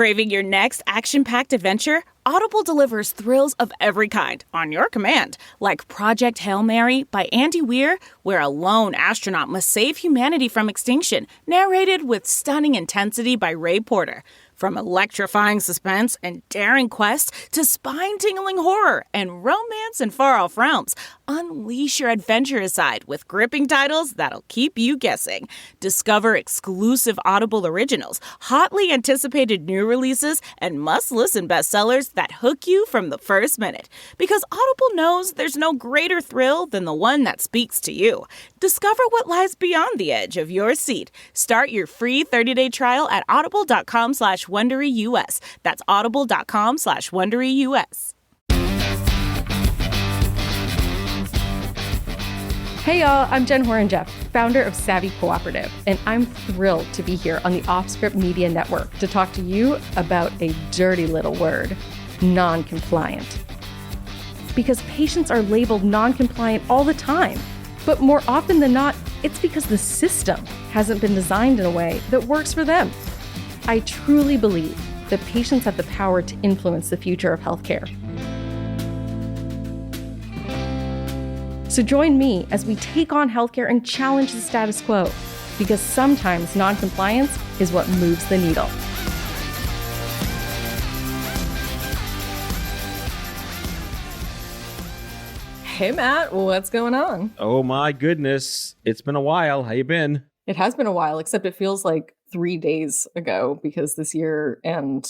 Craving your next action-packed adventure? Audible delivers thrills of every kind on your command, like Project Hail Mary by Andy Weir, where a lone astronaut must save humanity from extinction, narrated with stunning intensity by Ray Porter. From electrifying suspense and daring quest to spine-tingling horror and romance in far-off realms, unleash your adventurous side with gripping titles that'll keep you guessing. Discover exclusive Audible originals, hotly anticipated new releases, and must-listen bestsellers that hook you from the first minute. Because Audible knows there's no greater thrill than the one that speaks to you. Discover what lies beyond the edge of your seat. Start your free 30-day trial at audible.com/WonderyUS. That's audible.com/WonderyUS. Hey y'all, I'm Jen Horonjeff, founder of Savvy Cooperative, and I'm thrilled to be here on the Offscript Media Network to talk to you about a dirty little word, non-compliant. Because patients are labeled non-compliant all the time, but more often than not, it's because the system hasn't been designed in a way that works for them. I truly believe that patients have the power to influence the future of healthcare. So join me as we take on healthcare and challenge the status quo, because sometimes non-compliance is what moves the needle. Hey Matt, what's going on? Oh my goodness, it's been a while. How you been? It has been a while, except it feels like 3 days ago, because this year and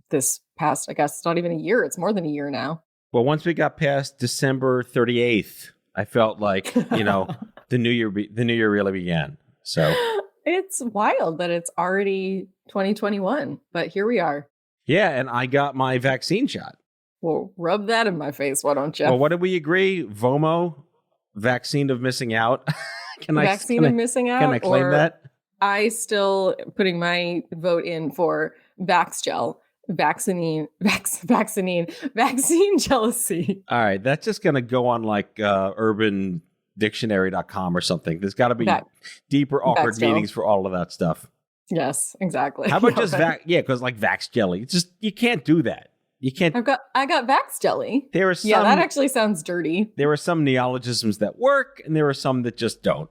this past, I guess it's not even a year, it's more than a year now. Well, once we got past December 38th, I felt like, the new year really began. So it's wild that it's already 2021, but here we are. Yeah, and I got my vaccine shot. Well, rub that in my face, why don't you? Well, what did we agree? VOMO, vaccine of missing out. Vaccine of missing out? Can I claim that? I still putting my vote in for VaxGel. Vaccine jealousy. All right, that's just going to go on like urbandictionary.com or something. There's got to be deeper awkward meanings for all of that stuff. Yes, exactly. How about just because like Vax Jelly, it's just you can't do that. You can't. I got Vax Jelly. There are some, that actually sounds dirty. There are some neologisms that work, and there are some that just don't.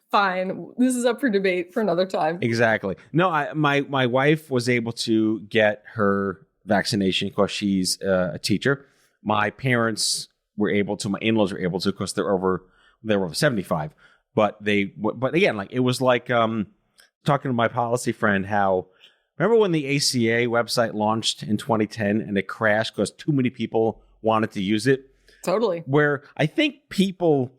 Fine. This is up for debate for another time. Exactly. No, my wife was able to get her vaccination because she's a teacher. My parents were able to. My in-laws were able to because they're over 75. But again, like it was like talking to my policy friend how. Remember when the ACA website launched in 2010 and it crashed because too many people wanted to use it? Totally. Where I think people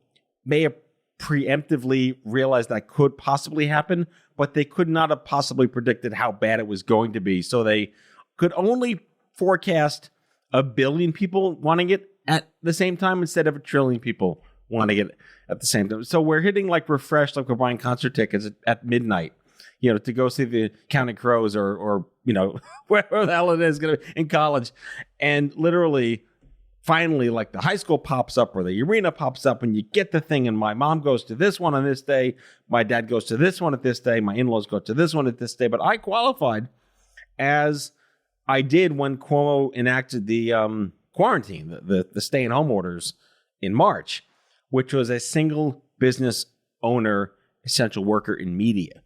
may have preemptively realized that could possibly happen, but they could not have possibly predicted how bad it was going to be. So they could only forecast 1 billion people wanting it at the same time instead of 1 trillion people wanting it at the same time. So we're hitting like refresh, like we're buying concert tickets at midnight, to go see the Counting Crows or wherever the hell it is going to be in college. And literally, finally, like the high school pops up or the arena pops up and you get the thing. And my mom goes to this one on this day. My dad goes to this one at this day. My in-laws go to this one at this day. But I qualified as I did when Cuomo enacted the quarantine, the stay-at-home orders in March, which was a single business owner, essential worker in media.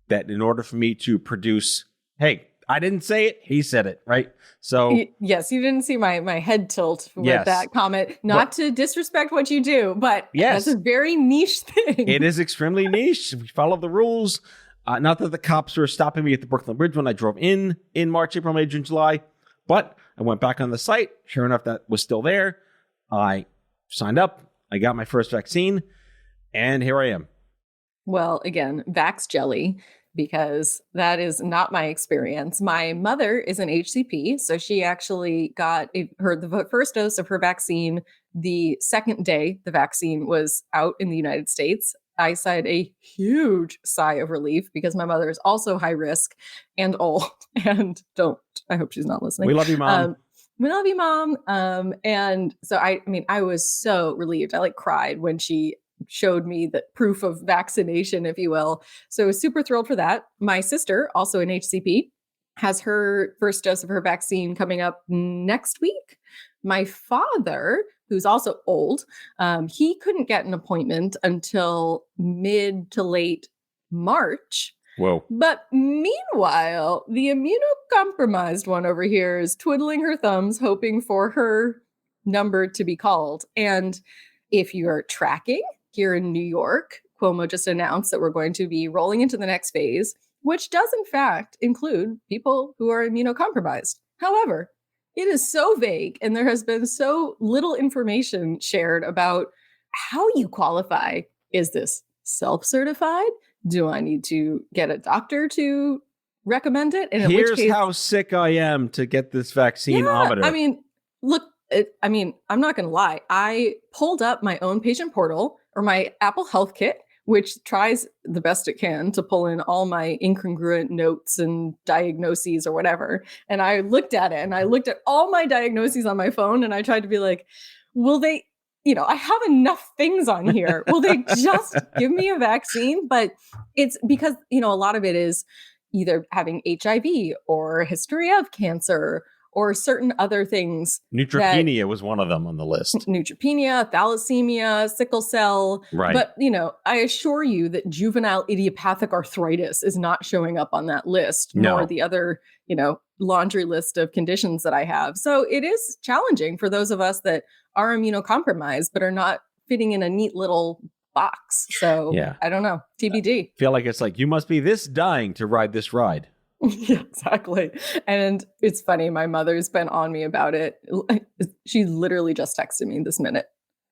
That in order for me to produce, hey, I didn't say it, he said it, right? So yes, you didn't see my head tilt with that comment. Not to disrespect what you do, but that's a very niche thing. It is extremely niche. We follow the rules. Not that the cops were stopping me at the Brooklyn Bridge when I drove in March, April, May, June, July, but I went back on the site. Sure enough, that was still there. I signed up. I got my first vaccine, and here I am. Well, again, Vax Jelly. Because that is not my experience. My mother is an HCP, so she actually got the first dose of her vaccine the second day the vaccine was out in the United States. I sighed a huge sigh of relief because my mother is also high risk and old. And I hope she's not listening. We love you, Mom. We love you, Mom. And so I was so relieved. I cried when she showed me the proof of vaccination, if you will. So I was super thrilled for that. My sister, also an HCP, has her first dose of her vaccine coming up next week. My father, who's also old, he couldn't get an appointment until mid to late March. Whoa. But meanwhile, the immunocompromised one over here is twiddling her thumbs, hoping for her number to be called. And if you're tracking here in New York, Cuomo just announced that we're going to be rolling into the next phase, which does in fact include people who are immunocompromised. However, it is so vague and there has been so little information shared about how you qualify. Is this self-certified? Do I need to get a doctor to recommend it? And here's in which case, how sick I am to get this vaccine. I mean, look, I'm not going to lie. I pulled up my own patient portal or my Apple Health Kit, which tries the best it can to pull in all my incongruent notes and diagnoses or whatever. And I looked at it and I looked at all my diagnoses on my phone and I tried to be like, will they, I have enough things on here. Will they just give me a vaccine? But it's because, a lot of it is either having HIV or a history of cancer or certain other things. Neutropenia was one of them on the list. Neutropenia, thalassemia, sickle cell. Right. But, I assure you that juvenile idiopathic arthritis is not showing up on that list, nor the other, laundry list of conditions that I have. So it is challenging for those of us that are immunocompromised, but are not fitting in a neat little box. So I don't know, TBD. Feel like it's like, you must be this dying to ride this ride. Yeah, exactly. And it's funny. My mother's been on me about it. She literally just texted me this minute.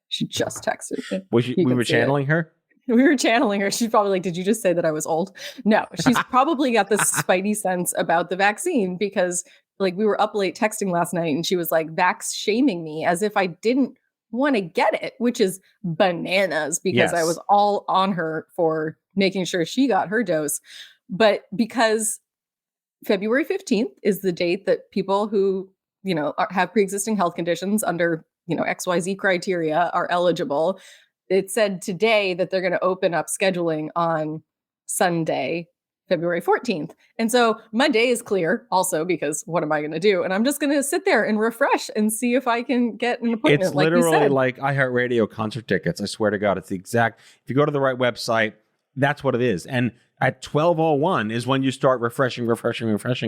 She just texted me. We were channeling her? We were channeling her. She's probably like, did you just say that I was old? No, she's probably got this spidey sense about the vaccine because we were up late texting last night and she was like vax shaming me as if I didn't want to get it, which is bananas because I was all on her for making sure she got her dose. But because February 15th is the date that people who, have pre-existing health conditions under, XYZ criteria are eligible. It said today that they're going to open up scheduling on Sunday, February 14th. And so my day is clear also because what am I going to do? And I'm just going to sit there and refresh and see if I can get an appointment. It's literally like iHeartRadio concert tickets. I swear to God, it's the exact, if you go to the right website, that's what it is. And at 12:01 is when you start refreshing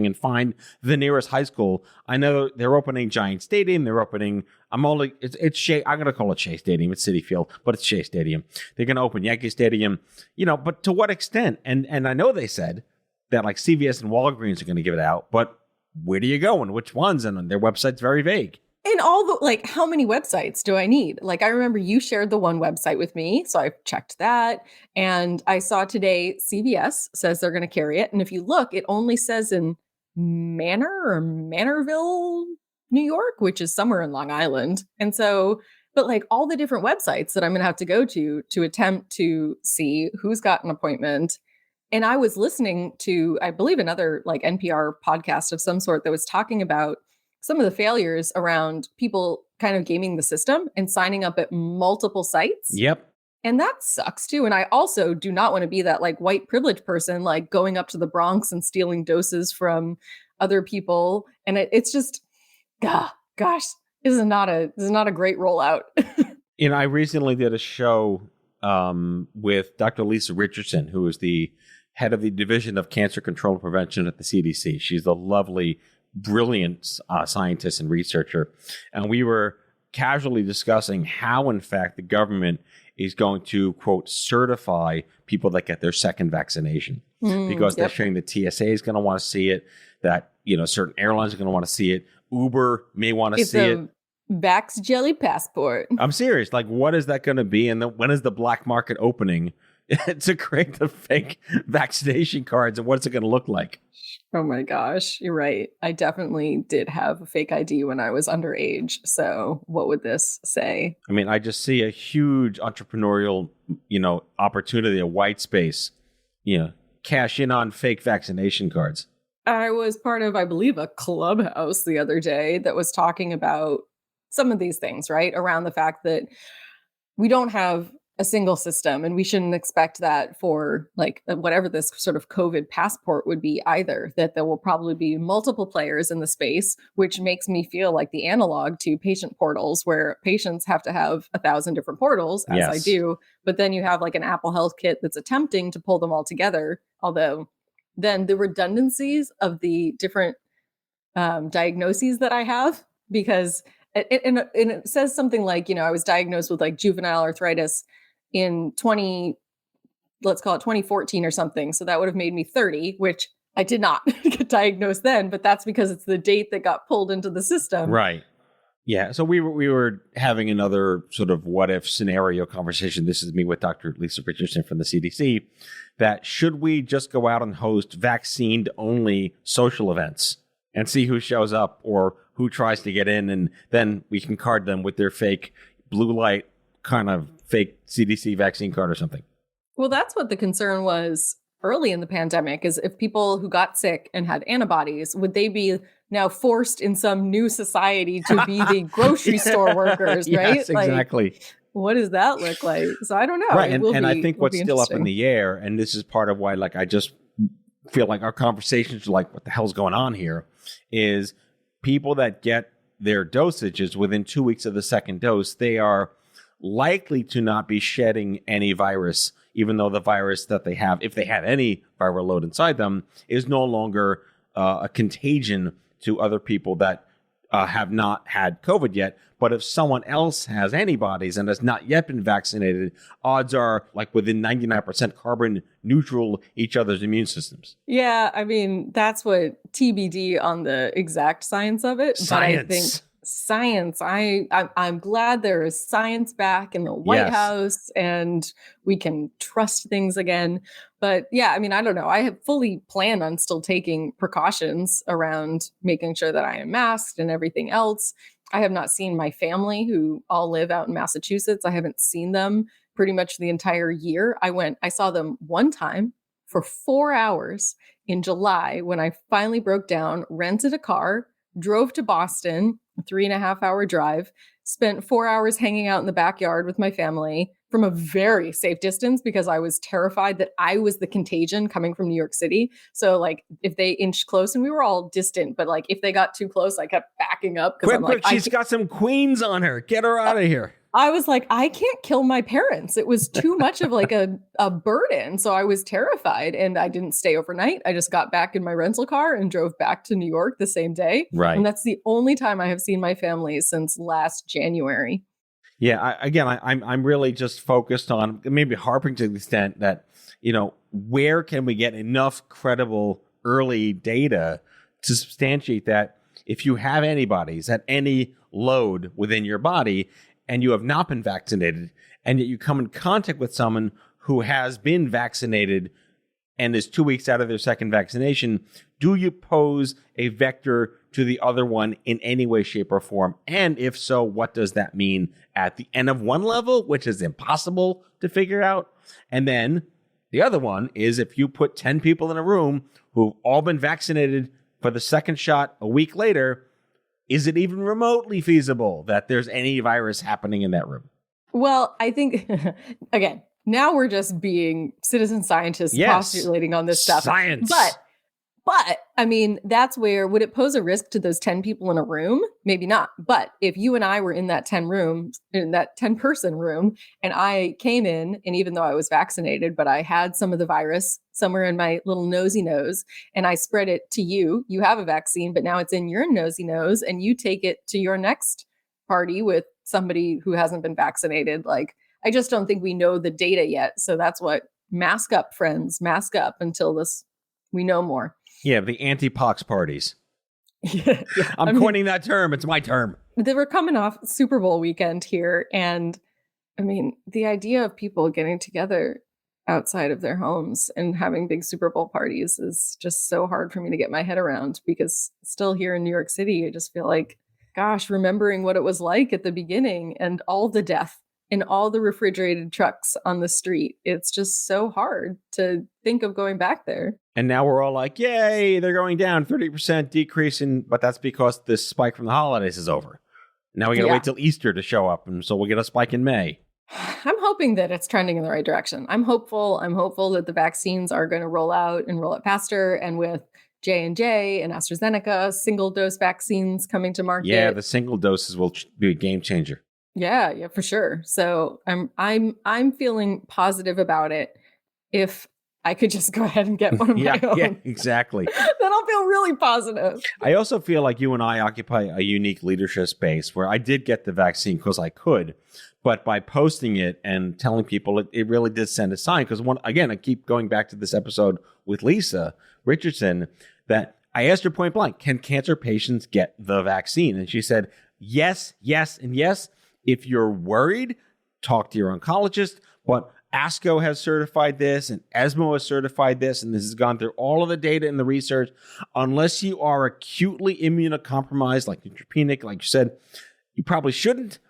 and find the nearest high school. I know they're opening Giant Stadium. They're opening, it's Shea, I'm going to call it Shea Stadium. It's Citi Field, but it's Shea Stadium. They're going to open Yankee Stadium, but to what extent? And I know they said that like CVS and Walgreens are going to give it out, but where do you go and which ones? And their website's very vague. And all the, how many websites do I need? I remember you shared the one website with me. So I checked that. And I saw today CVS says they're going to carry it. And if you look, it only says in Manorville, New York, which is somewhere in Long Island. And so, but all the different websites that I'm going to have to go to attempt to see who's got an appointment. And I was listening to, I believe, another NPR podcast of some sort that was talking about some of the failures around people kind of gaming the system and signing up at multiple sites. Yep. And that sucks too. And I also do not want to be that white privileged person, going up to the Bronx and stealing doses from other people. And it's just, gosh, this is not a great rollout. I recently did a show with Dr. Lisa Richardson, who is the head of the Division of Cancer Control and Prevention at the CDC. She's a lovely, brilliant scientist and researcher. And we were casually discussing how, in fact, the government is going to, quote, certify people that get their second vaccination. Because they're saying the TSA is going to want to see it, that, certain airlines are going to want to see it. Uber may want to see it. Vax jelly passport. I'm serious. What is that going to be? And when is the black market opening to create the fake vaccination cards? And what's it going to look like? Oh my gosh, you're right. I definitely did have a fake ID when I was underage. So what would this say? I mean, I just see a huge entrepreneurial, opportunity, a white space, cash in on fake vaccination cards. I was part of, I believe, a clubhouse the other day that was talking about some of these things, right? Around the fact that we don't have a single system, and we shouldn't expect that for like whatever this sort of COVID passport would be either, that there will probably be multiple players in the space, which makes me feel like the analog to patient portals, where patients have to have 1,000 different portals, as I do, but then you have like an Apple Health Kit that's attempting to pull them all together. Although then the redundancies of the different diagnoses that I have, because it says something like, I was diagnosed with like juvenile arthritis in let's call it 2014 or something. So that would have made me 30, which I did not get diagnosed then, but that's because it's the date that got pulled into the system. Right. Yeah. So we were having another sort of what if scenario conversation. This is me with Dr. Lisa Richardson from the CDC, that should we just go out and host vaccine only social events and see who shows up or who tries to get in, and then we can card them with their fake blue light kind of fake CDC vaccine card or something. Well, that's what the concern was early in the pandemic, is if people who got sick and had antibodies, would they be now forced in some new society to be the grocery store workers, right? Yes, exactly. Like, what does that look like? So I don't know. Right. And I think what's still up in the air, and this is part of why, like, I just feel like our conversations are like, what the hell's going on here, is people that get their dosages within 2 weeks of the second dose, they are likely to not be shedding any virus, even though the virus that they have, if they have any viral load inside them, is no longer a contagion to other people that have not had COVID yet. But if someone else has antibodies and has not yet been vaccinated, odds are like within 99% carbon neutral each other's immune systems. Yeah, I mean, that's what TBD on the exact science of it. Science. But I think science, I'm glad there is science back in the White House and we can trust things again. But yeah, I mean, I don't know. I have fully planned on still taking precautions around making sure that I am masked and everything else. I have not seen my family, who all live out in Massachusetts. I haven't seen them pretty much the entire year. I saw them one time for 4 hours in July when I finally broke down, rented a car, drove to Boston, a 3.5-hour drive, spent 4 hours hanging out in the backyard with my family from a very safe distance because I was terrified that I was the contagion coming from New York City. So like if they inched close, and we were all distant, but like if they got too close, I kept backing up. Quick, she's got some queens on her. Get her out of here. I was like, I can't kill my parents. It was too much of like a burden. So I was terrified, and I didn't stay overnight. I just got back in my rental car and drove back to New York the same day. Right. And that's the only time I have seen my family since last January. Yeah. I'm really just focused on maybe harping to the extent that, where can we get enough credible early data to substantiate that if you have antibodies at any load within your body, and you have not been vaccinated, and yet you come in contact with someone who has been vaccinated and is 2 weeks out of their second vaccination, do you pose a vector to the other one in any way, shape, or form? And if so, what does that mean at the N of one level, which is impossible to figure out? And then the other one is if you put 10 people in a room who've all been vaccinated for the second shot a week later, is it even remotely feasible that there's any virus happening in that room? Well, I think, again, now we're just being citizen scientists postulating on this stuff. Science. But I mean, that's where, would it pose a risk to those 10 people in a room? Maybe not. But if you and I were in that 10 person room, and I came in, and even though I was vaccinated, but I had some of the virus somewhere in my little nosy nose, and I spread it to you, you have a vaccine, but now it's in your nosy nose, and you take it to your next party with somebody who hasn't been vaccinated. Like, I just don't think we know the data yet. So that's what, mask up, friends, mask up until we know more. Yeah, the anti-pox parties. Yeah. I'm coining that term. It's my term. They were coming off Super Bowl weekend here. And I mean, the idea of people getting together outside of their homes and having big Super Bowl parties is just so hard for me to get my head around, because still here in New York City, I just feel like, gosh, remembering what it was like at the beginning and all the death and all the refrigerated trucks on the street. It's just so hard to think of going back there. And now we're all like, yay, they're going down 30% decrease but that's because this spike from the holidays is over. Now we got to wait till Easter to show up. And so we'll get a spike in May. I'm hoping that it's trending in the right direction. I'm hopeful. I'm hopeful that the vaccines are going to roll out faster. And with J&J and AstraZeneca single dose vaccines coming to market. Yeah, the single doses will be a game changer. Yeah, for sure. So I'm feeling positive about it. If I could just go ahead and get one of my own. Yeah, exactly. Then I'll feel really positive. I also feel like you and I occupy a unique leadership space where I did get the vaccine because I could, but by posting it and telling people, it really did send a sign. Because I keep going back to this episode with Lisa Richardson, that I asked her point blank, can cancer patients get the vaccine? And she said, yes, and yes. If you're worried, talk to your oncologist, but ASCO has certified this and ESMO has certified this, and this has gone through all of the data and the research. Unless you are acutely immunocompromised, like neutropenic, like you said, you probably shouldn't,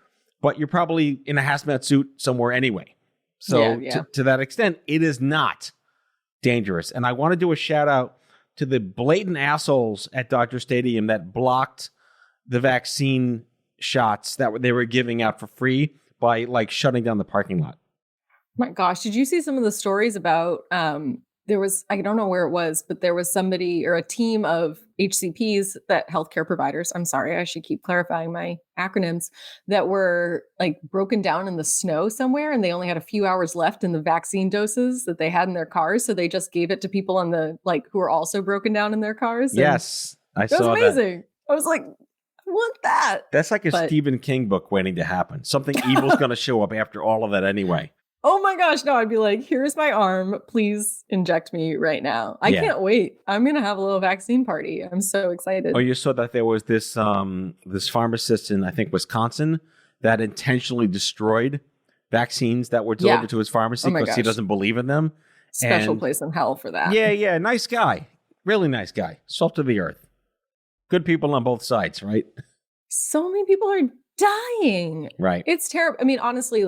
but you're probably in a hazmat suit somewhere anyway. So to that extent, it is not dangerous. And I want to do a shout out to the blatant assholes at Dodger Stadium that blocked the vaccine shots that they were giving out for free by like shutting down the parking lot. My gosh, did you see some of the stories about there was, I don't know where it was, but there was somebody or a team of HCPs, that healthcare providers, I'm sorry, I should keep clarifying my acronyms, that were like broken down in the snow somewhere, and they only had a few hours left in the vaccine doses that they had in their cars, so they just gave it to people on the who are also broken down in their cars. Yes, I saw that. That was amazing. I was like, I want that. That's like a Stephen King book waiting to happen. Something evil's going to show up after all of that anyway. Oh my gosh, no, I'd be like, here's my arm. Please inject me right now. I can't wait. I'm going to have a little vaccine party. I'm so excited. Oh, you saw that there was this this pharmacist in, I think, Wisconsin that intentionally destroyed vaccines that were delivered to his pharmacy because he doesn't believe in them. Special place in hell for that. Yeah. Nice guy. Really nice guy. Salt of the earth. Good people on both sides, right? So many people are dying. Right. It's terrible. I mean, honestly,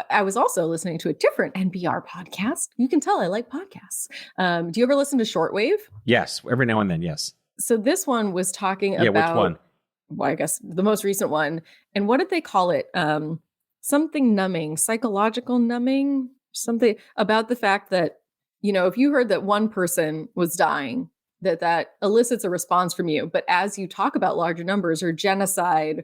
I was also listening to a different NPR podcast. You can tell I like podcasts. Do you ever listen to Shortwave? Yes. Every now and then, yes. So this one was talking about... which one? Well, I guess the most recent one. And what did they call it? Something numbing, psychological numbing, something about the fact that, if you heard that one person was dying, that elicits a response from you. But as you talk about larger numbers or genocide,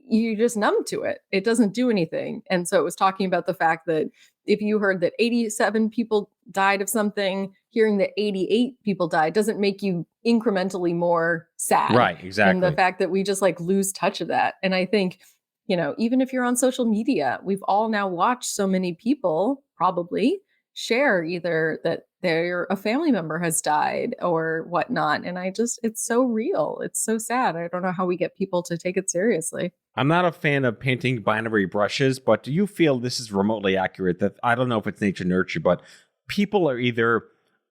you just numb to it. It doesn't do anything. And so it was talking about the fact that if you heard that 87 people died of something, hearing that 88 people died doesn't make you incrementally more sad. Right, exactly. And the fact that we just lose touch of that. And I think, even if you're on social media, we've all now watched so many people probably share either that a family member has died or whatnot. And it's so real. It's so sad. I don't know how we get people to take it seriously. I'm not a fan of painting binary brushes, but do you feel this is remotely accurate? That I don't know if it's nature nurture, but people are either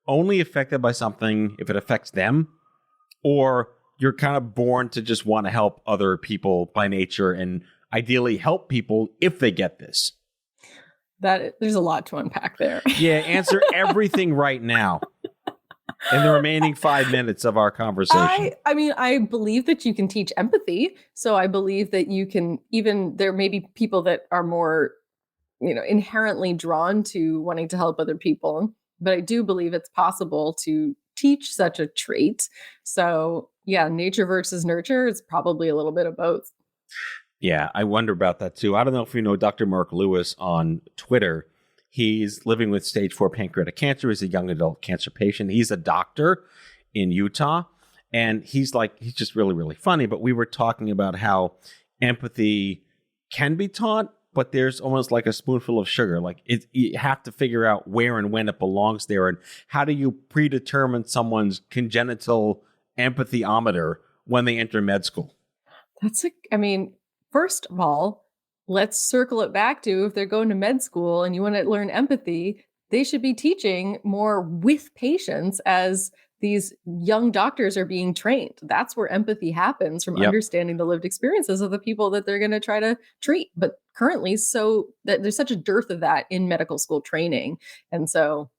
only affected by something if it affects them, or you're kind of born to just want to help other people by nature and ideally help people if they get this. There's a lot to unpack there. Yeah, answer everything right now in the remaining 5 minutes of our conversation. I believe that you can teach empathy. So I believe that you can there may be people that are more, inherently drawn to wanting to help other people. But I do believe it's possible to teach such a trait. So yeah, nature versus nurture is probably a little bit of both. Yeah, I wonder about that too. I don't know if you know Dr. Mark Lewis on Twitter. He's living with stage 4 pancreatic cancer. He's a young adult cancer patient. He's a doctor in Utah. And he's just really, really funny. But we were talking about how empathy can be taught, but there's almost like a spoonful of sugar. You have to figure out where and when it belongs there. And how do you predetermine someone's congenital empathyometer when they enter med school? First of all, let's circle it back to if they're going to med school and you want to learn empathy, they should be teaching more with patients as these young doctors are being trained. That's where empathy happens, from understanding the lived experiences of the people that they're going to try to treat. But currently, there's such a dearth of that in medical school training. And so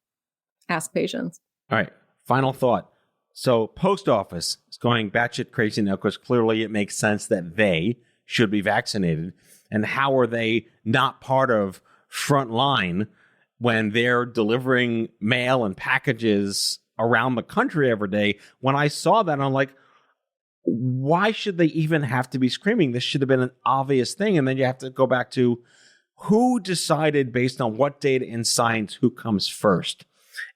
ask patients. All right. Final thought. So post office is going batshit crazy now because clearly it makes sense that they should be vaccinated. And how are they not part of frontline when they're delivering mail and packages around the country every day? When I saw that, I'm like, why should they even have to be screaming? This should have been an obvious thing. And then you have to go back to who decided based on what data and science, who comes first.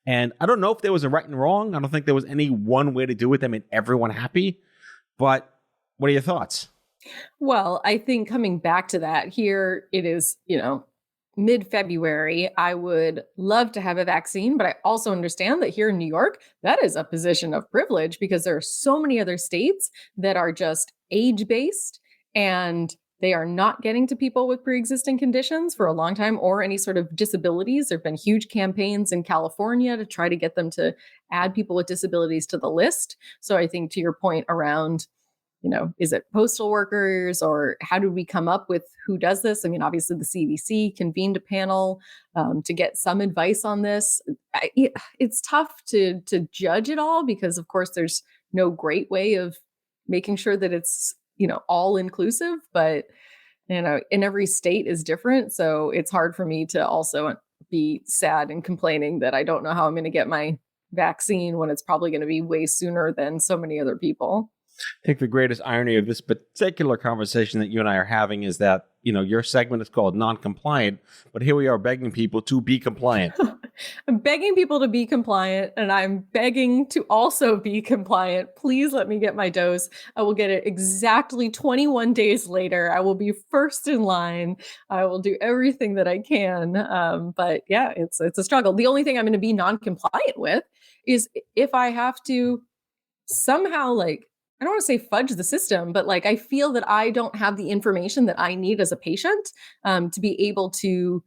And I don't know if there was a right and wrong. I don't think there was any one way to do it that made everyone happy. But what are your thoughts? Well, I think coming back to that, here it is, mid-February. I would love to have a vaccine, but I also understand that here in New York, that is a position of privilege because there are so many other states that are just age-based and they are not getting to people with pre-existing conditions for a long time or any sort of disabilities. There have been huge campaigns in California to try to get them to add people with disabilities to the list. So I think to your point around, is it postal workers or how do we come up with who does this? I mean, obviously the CDC convened a panel to get some advice on this. It's tough to judge it all because, of course, there's no great way of making sure that it's, all inclusive, but, in every state is different. So it's hard for me to also be sad and complaining that I don't know how I'm going to get my vaccine when it's probably going to be way sooner than so many other people. I think the greatest irony of this particular conversation that you and I are having is that, your segment is called Noncompliant, but here we are begging people to be compliant. I'm begging people to be compliant, and I'm begging to also be compliant. Please let me get my dose. I will get it exactly 21 days later. I will be first in line. I will do everything that I can. But yeah, it's a struggle. The only thing I'm going to be non-compliant with is if I have to somehow I don't want to say fudge the system, but I feel that I don't have the information that I need as a patient to be able to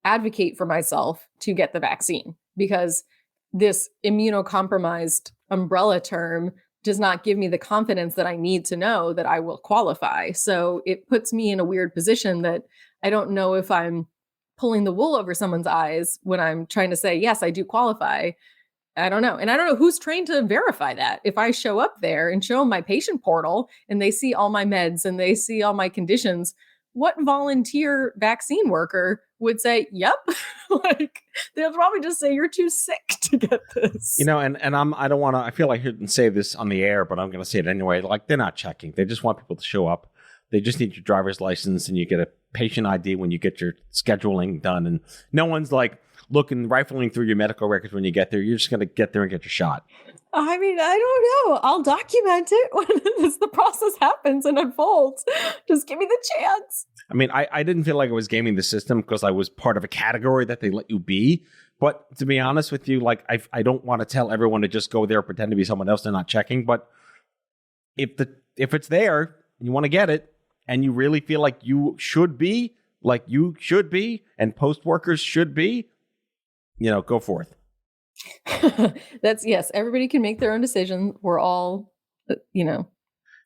advocate for myself to get the vaccine, because this immunocompromised umbrella term does not give me the confidence that I need to know that I will qualify. So it puts me in a weird position that I don't know if I'm pulling the wool over someone's eyes when I'm trying to say, yes, I do qualify. I don't know. And I don't know who's trained to verify that. If I show up there and show them my patient portal and they see all my meds and they see all my conditions, what volunteer vaccine worker would say, yep? They'll probably just say, you're too sick to get this. I don't want to, I feel like I shouldn't say this on the air, but I'm going to say it anyway. They're not checking. They just want people to show up. They just need your driver's license and you get a patient ID when you get your scheduling done. And no one's rifling through your medical records when you get there. You're just going to get there and get your shot. I mean, I don't know. I'll document it when the process happens and unfolds. Just give me the chance. I mean, I didn't feel like I was gaming the system because I was part of a category that they let you be. But to be honest with you, I don't want to tell everyone to just go there, pretend to be someone else they're not checking. But if it's there, you want to get it, and you really feel like you should be, and post workers should be, go forth. Yes, everybody can make their own decision. We're all, have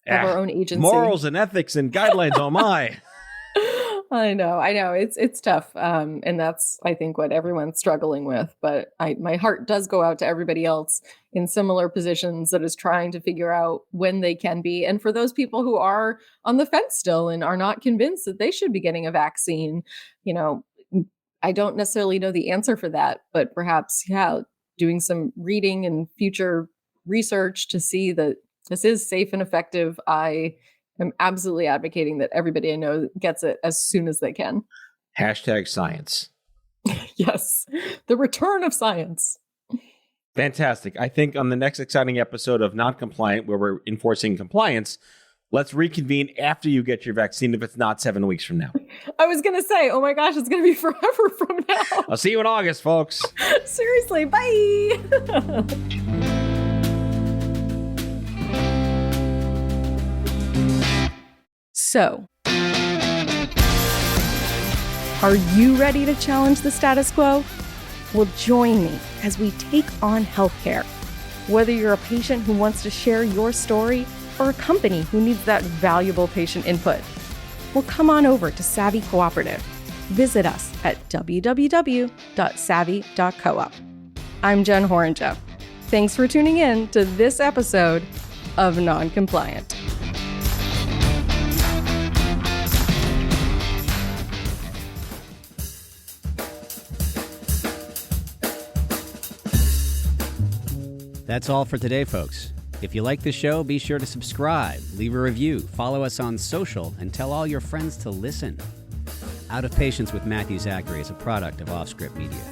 our own agency. Morals and ethics and guidelines, oh my. I know. It's tough. And that's, I think, what everyone's struggling with. But my heart does go out to everybody else in similar positions that is trying to figure out when they can be. And for those people who are on the fence still and are not convinced that they should be getting a vaccine, I don't necessarily know the answer for that, but perhaps, doing some reading and future research to see that this is safe and effective. I am absolutely advocating that everybody I know gets it as soon as they can. #science. Yes, the return of science. Fantastic. I think on the next exciting episode of Noncompliant, where we're enforcing compliance, let's reconvene after you get your vaccine if it's not 7 weeks from now. I was going to say, oh my gosh, it's going to be forever from now. I'll see you in August, folks. Seriously, bye. So, are you ready to challenge the status quo? Well, join me as we take on healthcare. Whether you're a patient who wants to share your story or a company who needs that valuable patient input, well, come on over to Savvy Cooperative. Visit us at www.savvy.coop. I'm Jen Horonjeff. Thanks for tuning in to this episode of Noncompliant. That's all for today, folks. If you like the show, be sure to subscribe, leave a review, follow us on social, and tell all your friends to listen. Out of Patience with Matthew Zachary is a product of Offscript Media.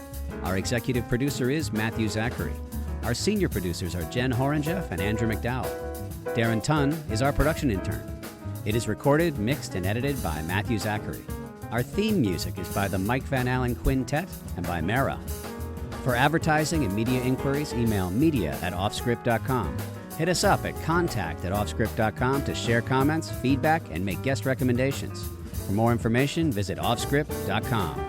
Our executive producer is Matthew Zachary. Our senior producers are Jen Horonjeff and Andrew McDowell. Darren Tunn is our production intern. It is recorded, mixed, and edited by Matthew Zachary. Our theme music is by the Mike Van Allen Quintet and by Mara. For advertising and media inquiries, email media@offscript.com. Hit us up at contact@offscript.com to share comments, feedback, and make guest recommendations. For more information, visit offscript.com.